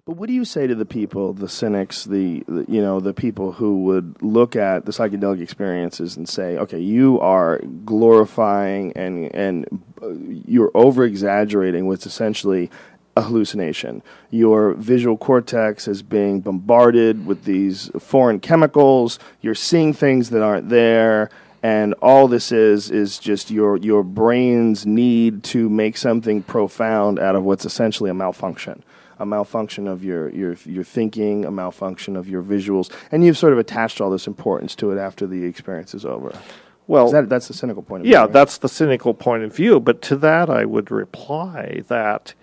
But what do you say to the people, the cynics, the people who would look at the psychedelic experiences and say, okay, you are glorifying and you're over-exaggerating what's essentially a hallucination. Your visual cortex is being bombarded with these foreign chemicals. You're seeing things that aren't there. And all this is just your brain's need to make something profound out of what's essentially a malfunction of your thinking, a malfunction of your visuals, and you've sort of attached all this importance to it after the experience is over. Well, that's the cynical point of view. Yeah, right? That's the cynical point of view. But to that, I would reply that,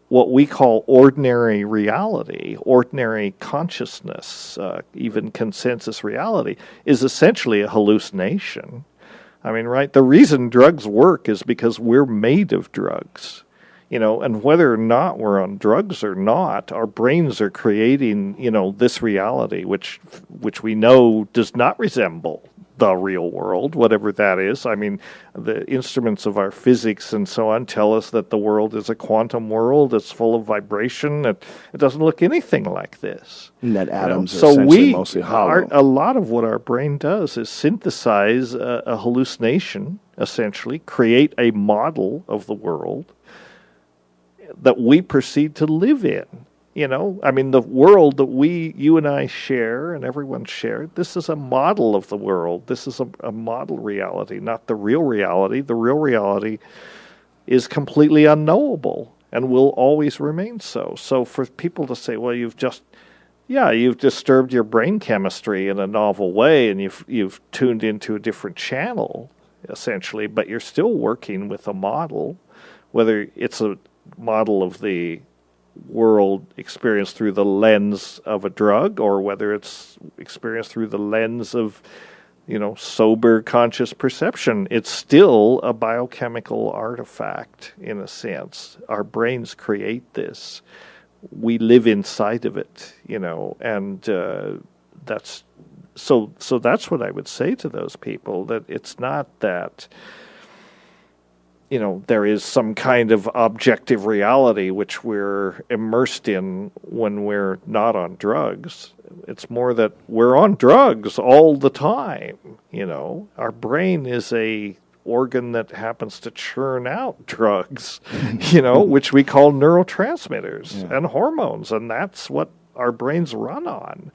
what we call ordinary reality, ordinary consciousness, even consensus reality, is essentially a hallucination. I mean, right? The reason drugs work is because we're made of drugs. And whether or not we're on drugs or not, our brains are creating, this reality, which we know does not resemble the real world, whatever that is. I mean, the instruments of our physics and so on tell us that the world is a quantum world. It's full of vibration. It doesn't look anything like this. And that atoms are essentially mostly hollow. A lot of what our brain does is synthesize a hallucination, essentially, create a model of the world that we proceed to live in. I mean, the world that you and I share and everyone shared, this is a model of the world. This is a model reality, not the real reality. The real reality is completely unknowable and will always remain so. So for people to say, well, you've disturbed your brain chemistry in a novel way and you've tuned into a different channel, essentially, but you're still working with a model, whether it's a model of the world experienced through the lens of a drug or whether it's experienced through the lens of, sober conscious perception. It's still a biochemical artifact in a sense. Our brains create this. We live inside of it, and that's what I would say to those people, that it's not that there is some kind of objective reality which we're immersed in when we're not on drugs. It's more that we're on drugs all the time. Our brain is a organ that happens to churn out drugs, which we call neurotransmitters and hormones, and that's what our brains run on.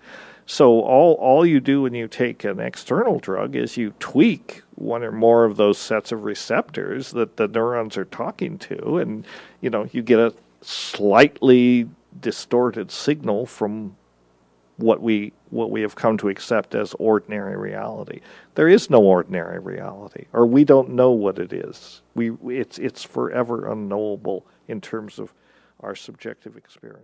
So all you do when you take an external drug is you tweak one or more of those sets of receptors that the neurons are talking to, and you get a slightly distorted signal from what we have come to accept as ordinary reality. There is no ordinary reality, or we don't know what it is. It's forever unknowable in terms of our subjective experience.